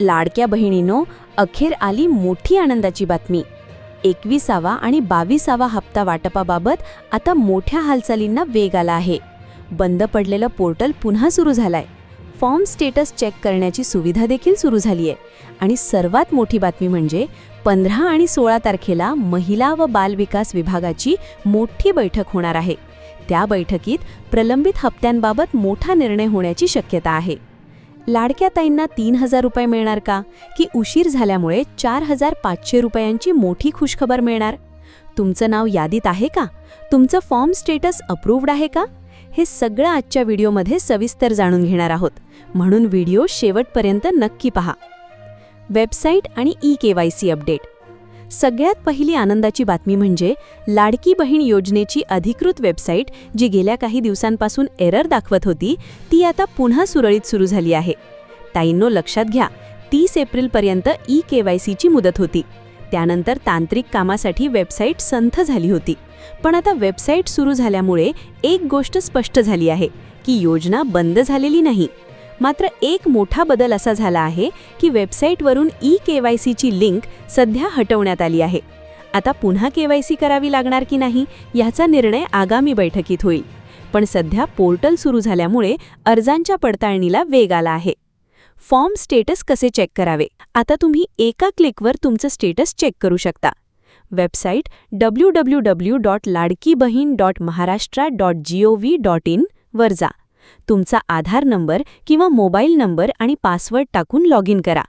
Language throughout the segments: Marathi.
लाडक्या बहिणींनो, अखेर आली मोठी आनंदाची बातमी. 21वा आणि 22वा हप्ता वाटपाबाबत आता मोठ्या हालचालींना वेग आला आहे. बंद पडलेलं पोर्टल पुन्हा सुरू झालंय. फॉर्म स्टेटस चेक करण्याची सुविधा देखील सुरू झाली आहे. आणि सर्वात मोठी बातमी म्हणजे 15 आणि 16 तारखेला महिला व बाल विकास विभागाची मोठी बैठक होणार आहे. त्या बैठकीत प्रलंबित हप्त्यांबाबत मोठा निर्णय होण्याची शक्यता आहे. लाडक्या ताईंना 3000 रुपये मिळणार का, की उशीर झाल्यामुळे 4500 रुपयांची मोठी खुशखबर मिळणार? तुमचं नाव यादीत आहे का? तुमचं फॉर्म स्टेटस अप्रूव्ड आहे का? हे सगळं आजच्या व्हिडिओमध्ये सविस्तर जाणून घेणार आहोत, म्हणून व्हिडिओ शेवटपर्यंत नक्की पहा. वेबसाईट आणि ई-केवायसी अपडेट. सगळ्यात पहिली आनंदाची बातमी म्हणजे लाडकी बहीण योजनेची अधिकृत वेबसाईट, जी गेल्या काही दिवसांपासून एरर दाखवत होती, ती आता पुन्हा सुरळीत सुरू झाली आहे. ताईंनो, लक्षात घ्या, 30 एप्रिलपर्यंत ई-केवायसीची मुदत होती. त्यानंतर तांत्रिक कामासाठी वेबसाईट संथ झाली होती. पण आता वेबसाईट सुरू झाल्यामुळे एक गोष्ट स्पष्ट झाली आहे की योजना बंद झालेली नाही. मात्र एक मोठा बदल असा झाला आहे की वेबसाईटवरून ई-केवायसीची लिंक सध्या हटवण्यात आली आहे. आता पुन्हा केवायसी करावी लागणार की नाही याचा निर्णय आगामी बैठकीत होईल. पण सध्या पोर्टल सुरू झाल्यामुळे अर्जांच्या पडताळणीला वेग आला आहे. फॉर्म स्टेटस कसे चेक करावे? आता तुम्ही एका क्लिकवर तुमचं स्टेटस चेक करू शकता. वेबसाईट www.ladkibahin.maharashtra.gov.in वर जा. तुमचा आधार नंबर किंवा मोबाईल नंबर आणि पासवर्ड टाकून लॉग इन करा.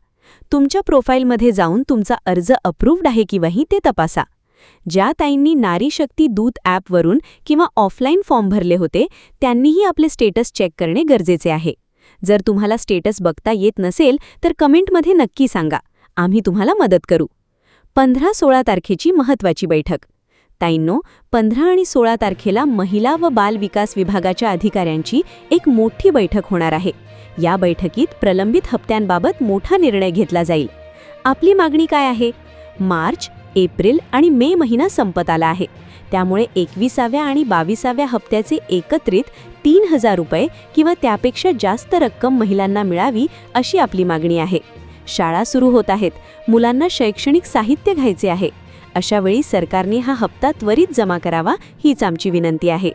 तुमच्या प्रोफाईलमध्ये जाऊन तुमचा अर्ज अप्रूव्ड आहे की नाही ते तपासा. ज्या ताईंनी नारी शक्ती दूत ॲपवरून किंवा ऑफलाईन फॉर्म भरले होते, त्यांनीही आपले स्टेटस चेक करणे गरजेचे आहे. जर तुम्हाला स्टेटस बघता येत नसेल तर कमेंटमध्ये नक्की सांगा, आम्ही तुम्हाला मदत करू. 15-16 तारखेची महत्त्वाची बैठक. ताईंनो, 15 आणि 16 तारखेला महिला व बाल विकास विभागाच्या अधिकाऱ्यांची एक मोठी बैठक होणार आहे. या बैठकीत प्रलंबित हप्त्यांबाबत मोठा निर्णय घेतला जाईल. आपली मागणी काय आहे? मार्च, एप्रिल आणि मे महिना संपत आला आहे. त्यामुळे 21व्या आणि 22व्या हप्त्याचे एकत्रित 3000 रुपये किंवा त्यापेक्षा जास्त रक्कम महिलांना मिळावी, अशी आपली मागणी आहे. शाळा सुरू होत आहेत, मुलांना शैक्षणिक साहित्य घ्यायचे आहे. अशा वेळी सरकारने हा हप्ता त्वरित जमा करावा, हीच आमची विनंती आहे.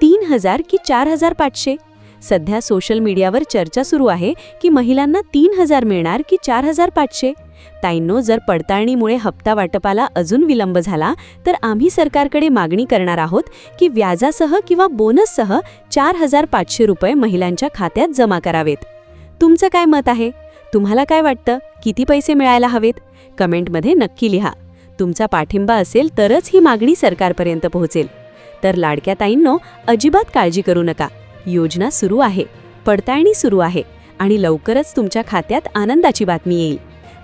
3000 की 4500? सध्या सोशल मीडियावर चर्चा सुरू आहे की महिलांना 3000 मिळणार की 4500? ताईंनो, जर पडताळणीमुळे हप्ता वाटपाला अजून विलंब झाला तर आम्ही सरकारकडे मागणी करणार आहोत की व्याजासह किंवा बोनससह 4500 रुपये महिलांच्या खात्यात जमा करावेत. तुमचं काय मत आहे? तुम्हाला काय वाटतं, किती पैसे मिळायला हवेत? कमेंटमध्ये नक्की लिहा. तुमचा पाठिंबा असेल तरच ही मागणी सरकारपर्यंत पोहोचेल. तर लाडक्या ताईंनो, अजिबात काळजी करू नका. योजना सुरू आहे, पडताळणी सुरू आहे आणि लवकरच तुमच्या खात्यात आनंदाची बातमी येईल.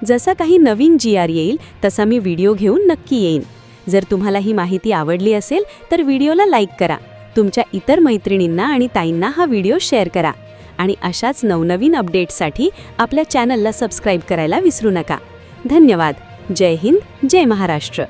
जसा काही नवीन GR येईल तसा मी व्हिडिओ घेऊन नक्की येईन. जर तुम्हाला ही माहिती आवडली असेल तर व्हिडिओला लाईक करा. तुमच्या इतर मैत्रिणींना आणि ताईंना हा व्हिडिओ शेअर करा. आणि अशाच नवनवीन अपडेट्ससाठी आपल्या चॅनलला सबस्क्राईब करायला विसरू नका. धन्यवाद. जय हिंद, जय महाराष्ट्र.